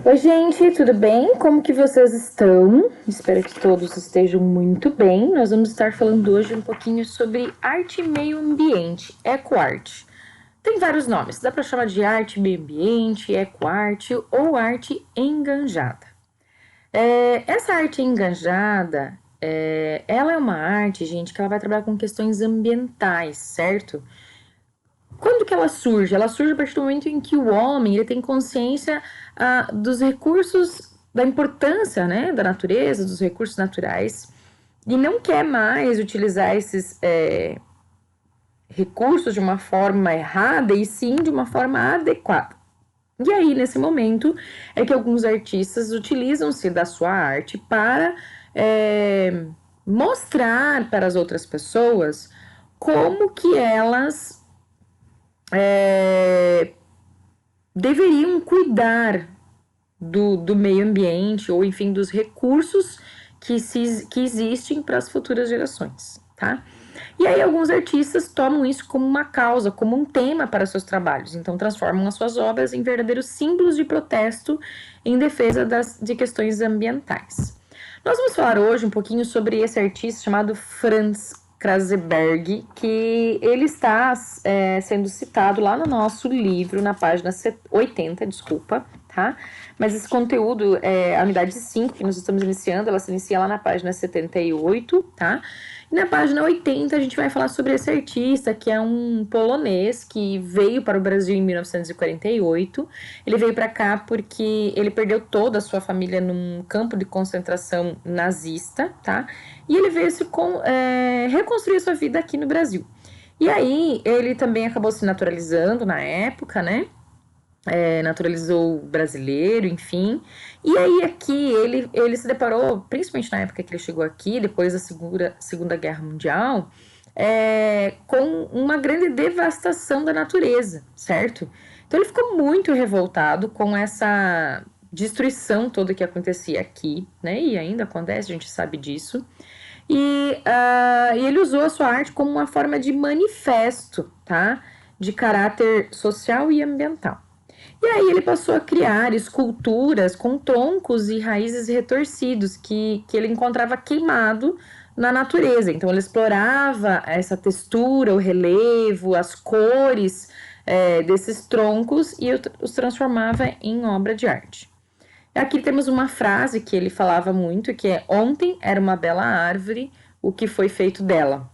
Oi, gente, tudo bem? Como que vocês estão? Espero que todos estejam muito bem. Nós vamos estar falando hoje um pouquinho sobre arte e meio ambiente, ecoarte. Tem vários nomes, dá para chamar de arte, meio ambiente, ecoarte ou arte enganjada. Essa arte enganjada, ela é uma arte, gente, que ela vai trabalhar com questões ambientais, certo? Quando que ela surge? Ela surge a partir do momento em que o homem ele tem consciência dos recursos, da importância, né, da natureza, dos recursos naturais, e não quer mais utilizar esses recursos de uma forma errada, e sim de uma forma adequada. E aí, nesse momento, é que alguns artistas utilizam-se da sua arte para mostrar para as outras pessoas como que elas deveriam cuidar do meio ambiente ou, enfim, dos recursos que existem para as futuras gerações, tá? E aí alguns artistas tomam isso como uma causa, como um tema para seus trabalhos, então transformam as suas obras em verdadeiros símbolos de protesto em defesa de questões ambientais. Nós vamos falar hoje um pouquinho sobre esse artista chamado Franz Kraseberg, que ele está sendo citado lá no nosso livro, na página 80, desculpa, tá? Mas esse conteúdo a unidade 5 que nós estamos iniciando, ela se inicia lá na página 78, tá? E na página 80 a gente vai falar sobre esse artista, que é um polonês que veio para o Brasil em 1948. Ele veio para cá porque ele perdeu toda a sua família num campo de concentração nazista, tá? E ele veio reconstruir sua vida aqui no Brasil. E aí ele também acabou se naturalizando na época, né? Naturalizou brasileiro, enfim. E aí aqui ele se deparou, principalmente na época que ele chegou aqui, depois da Segunda Guerra Mundial, com uma grande devastação da natureza, certo? Então ele ficou muito revoltado com essa destruição toda que acontecia aqui, né? E ainda acontece, a gente sabe disso. E ele usou a sua arte como uma forma de manifesto, tá? De caráter social e ambiental. E aí ele passou a criar esculturas com troncos e raízes retorcidos que ele encontrava queimado na natureza. Então ele explorava essa textura, o relevo, as cores desses troncos e os transformava em obra de arte. Aqui temos uma frase que ele falava muito, que é: ontem era uma bela árvore, o que foi feito dela?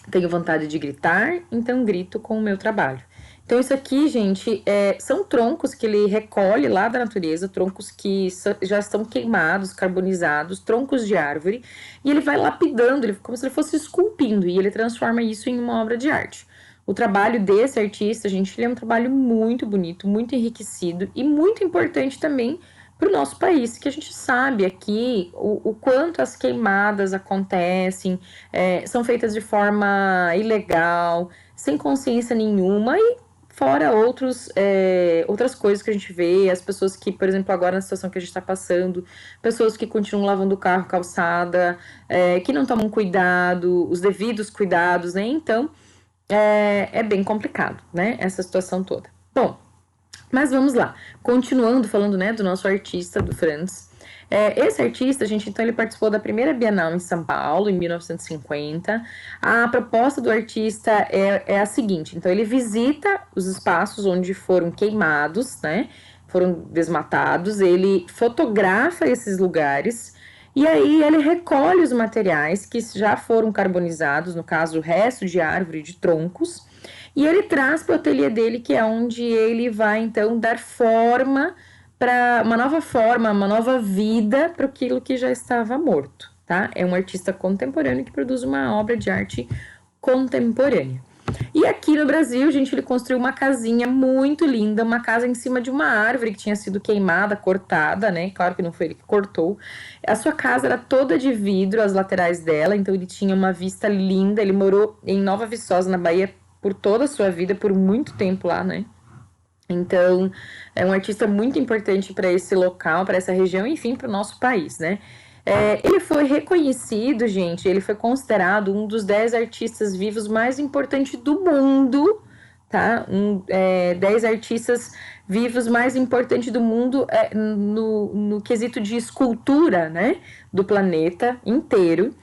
Tenho vontade de gritar, então grito com o meu trabalho. Então isso aqui, gente, são troncos que ele recolhe lá da natureza, troncos que já estão queimados, carbonizados, troncos de árvore, e ele vai lapidando, como se ele fosse esculpindo, e ele transforma isso em uma obra de arte. O trabalho desse artista, gente, ele é um trabalho muito bonito, muito enriquecido e muito importante também para o nosso país, que a gente sabe aqui o quanto as queimadas acontecem, são feitas de forma ilegal, sem consciência nenhuma, e fora outras coisas que a gente vê, as pessoas que, por exemplo, agora na situação que a gente está passando, pessoas que continuam lavando o carro, calçada, que não tomam cuidado, os devidos cuidados, né? Então, é bem complicado, né? Essa situação toda. Bom, mas vamos lá, continuando falando, né, do nosso artista, do Franz. Esse artista, gente, então ele participou da primeira Bienal em São Paulo, em 1950. A proposta do artista é a seguinte, então ele visita os espaços onde foram queimados, né, foram desmatados, ele fotografa esses lugares, e aí ele recolhe os materiais que já foram carbonizados, no caso, o resto de árvore, de troncos, e ele traz para o ateliê dele, que é onde ele vai, então, dar forma para uma nova vida para aquilo que já estava morto, tá? É um artista contemporâneo que produz uma obra de arte contemporânea. E aqui no Brasil, gente, ele construiu uma casinha muito linda, uma casa em cima de uma árvore que tinha sido queimada, cortada, né? Claro que não foi ele que cortou. A sua casa era toda de vidro, as laterais dela, então ele tinha uma vista linda. Ele morou em Nova Viçosa, na Bahia, por toda a sua vida, por muito tempo lá, né? Então, é um artista muito importante para esse local, para essa região, enfim, para o nosso país, né? Ele foi reconhecido, gente, ele foi considerado um dos 10 artistas vivos mais importantes do mundo, tá? 10 artistas vivos mais importantes do mundo no quesito de escultura, né? Do planeta inteiro.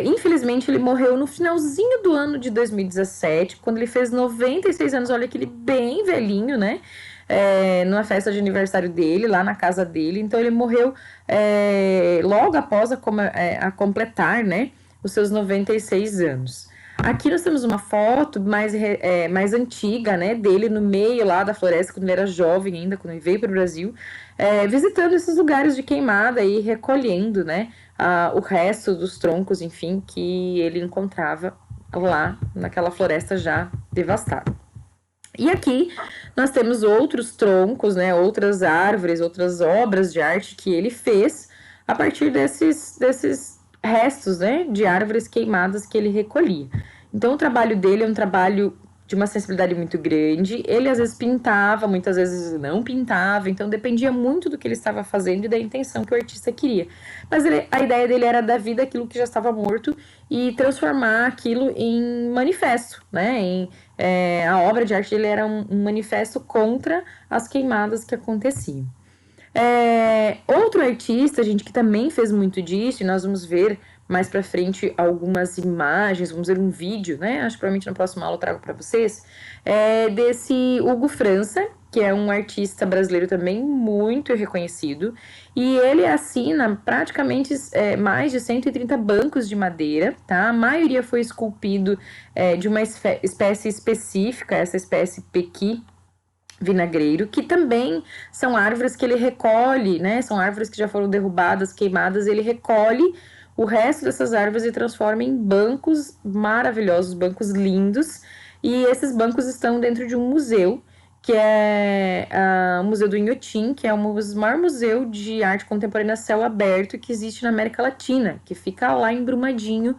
Infelizmente, ele morreu no finalzinho do ano de 2017, quando ele fez 96 anos. Olha, aquele bem velhinho, né? Numa festa de aniversário dele, lá na casa dele. Então, ele morreu logo após a completar, né? Os seus 96 anos. Aqui nós temos uma foto mais antiga, né, dele no meio lá da floresta, quando ele era jovem ainda, quando ele veio para o Brasil, visitando esses lugares de queimada e recolhendo, né, o resto dos troncos, enfim, que ele encontrava lá naquela floresta já devastada. E aqui nós temos outros troncos, né, outras árvores, outras obras de arte que ele fez a partir desses restos, né, de árvores queimadas que ele recolhia. Então, o trabalho dele é um trabalho de uma sensibilidade muito grande. Ele, às vezes, pintava, muitas vezes não pintava. Então, dependia muito do que ele estava fazendo e da intenção que o artista queria. Mas a ideia dele era dar vida àquilo que já estava morto e transformar aquilo em manifesto, né? A obra de arte dele era um manifesto contra as queimadas que aconteciam. Outro artista, gente, que também fez muito disso, e nós vamos ver mais pra frente algumas imagens, vamos ver um vídeo, né? Acho que provavelmente na próxima aula eu trago para vocês, desse Hugo França, que é um artista brasileiro também muito reconhecido, e ele assina praticamente mais de 130 bancos de madeira, tá? A maioria foi esculpido de uma espécie específica, essa espécie pequi vinagreiro, que também são árvores que ele recolhe, né? São árvores que já foram derrubadas, queimadas, ele recolhe o resto dessas árvores e transforma em bancos maravilhosos, bancos lindos, e esses bancos estão dentro de um museu, que é o Museu do Inhotim, que é o maior museu de arte contemporânea a céu aberto que existe na América Latina, que fica lá em Brumadinho,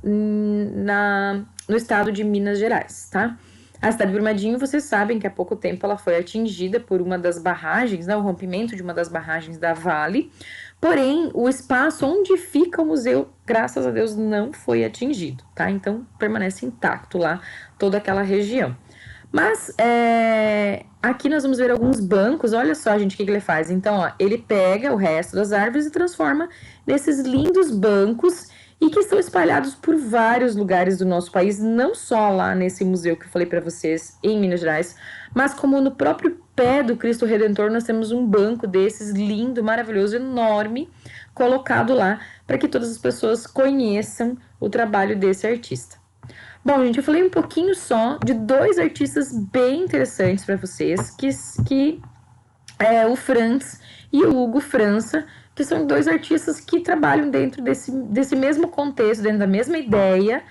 no estado de Minas Gerais, tá? A cidade de Brumadinho, vocês sabem que há pouco tempo ela foi atingida por uma das barragens, né, o rompimento de uma das barragens da Vale. Porém, o espaço onde fica o museu, graças a Deus, não foi atingido, tá? Então, permanece intacto lá toda aquela região. Mas, aqui nós vamos ver alguns bancos. Olha só, gente, o que ele faz. Então, ó, ele pega o resto das árvores e transforma nesses lindos bancos e que estão espalhados por vários lugares do nosso país, não só lá nesse museu que eu falei para vocês em Minas Gerais, mas como no próprio pé do Cristo Redentor nós temos um banco desses lindo, maravilhoso, enorme, colocado lá para que todas as pessoas conheçam o trabalho desse artista. Bom, gente, eu falei um pouquinho só de 2 artistas bem interessantes para vocês, que é o Franz e o Hugo França, que são 2 artistas que trabalham dentro desse mesmo contexto, dentro da mesma ideia.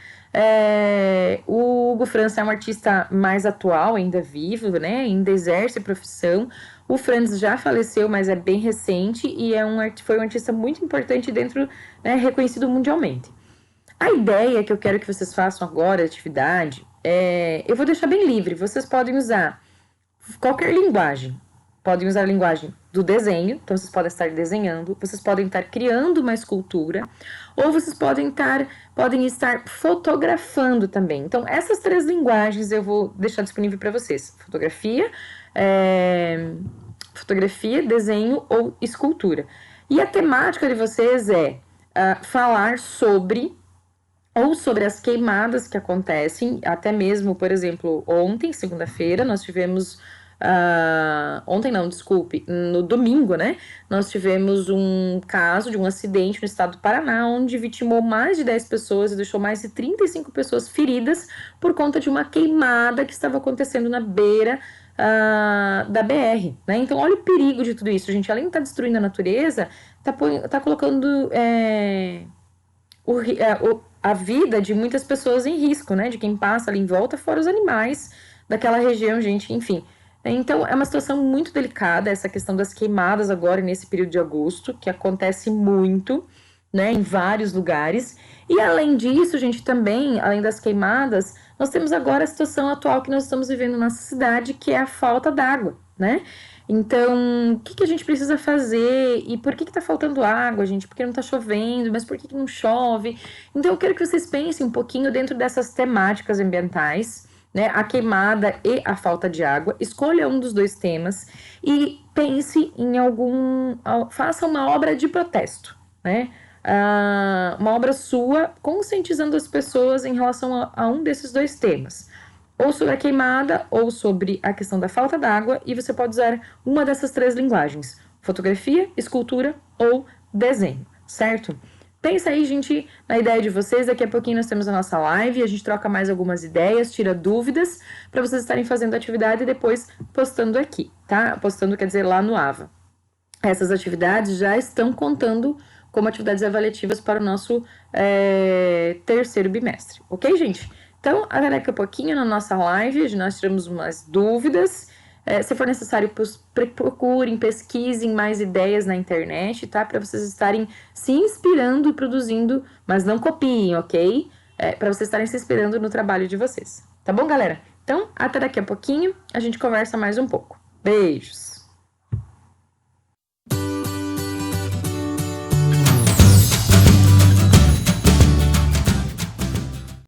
O Hugo França é um artista mais atual, ainda vivo, né? Ainda exerce profissão. O Franz já faleceu, mas é bem recente e foi um artista muito importante dentro, né, reconhecido mundialmente. A ideia que eu quero que vocês façam agora, a atividade, eu vou deixar bem livre. Vocês podem usar qualquer linguagem. Podem usar a linguagem do desenho, então vocês podem estar desenhando, vocês podem estar criando uma escultura, ou vocês podem estar fotografando também. Então, essas 3 linguagens eu vou deixar disponível para vocês. Fotografia, desenho ou escultura. E a temática de vocês é falar sobre as queimadas que acontecem, até mesmo, por exemplo, ontem, segunda-feira, nós tivemos... no domingo, né? Nós tivemos um caso de um acidente no estado do Paraná, onde vitimou mais de 10 pessoas e deixou mais de 35 pessoas feridas por conta de uma queimada que estava acontecendo na beira da BR, né? Então, olha o perigo de tudo isso, gente. Além de estar destruindo a natureza, tá colocando a vida de muitas pessoas em risco, né? De quem passa ali em volta, fora os animais daquela região, gente, enfim. Então, é uma situação muito delicada essa questão das queimadas agora nesse período de agosto, que acontece muito, né, em vários lugares. E além disso, gente, também, além das queimadas, nós temos agora a situação atual que nós estamos vivendo na nossa cidade, que é a falta d'água, né? Então, o que a gente precisa fazer? E por que tá faltando água, gente? Porque não tá chovendo, mas por que não chove? Então, eu quero que vocês pensem um pouquinho dentro dessas temáticas ambientais. né, a queimada e a falta de água. Escolha um dos dois temas e pense em faça uma obra de protesto, né? Uma obra sua conscientizando as pessoas em relação a um desses dois temas. Ou sobre a queimada, ou sobre a questão da falta d'água, e você pode usar uma dessas três linguagens: fotografia, escultura ou desenho, certo? Pensa aí, gente, na ideia de vocês. Daqui a pouquinho nós temos a nossa live, a gente troca mais algumas ideias, tira dúvidas, para vocês estarem fazendo a atividade e depois postando aqui, tá? Postando, quer dizer, lá no AVA. Essas atividades já estão contando como atividades avaliativas para o nosso terceiro bimestre, ok, gente? Então, até daqui a pouquinho na nossa live, nós tiramos umas dúvidas. Se for necessário, procurem, pesquisem mais ideias na internet, tá? Para vocês estarem se inspirando e produzindo, mas não copiem, ok? Para vocês estarem se inspirando no trabalho de vocês. Tá bom, galera? Então, até daqui a pouquinho, a gente conversa mais um pouco. Beijos!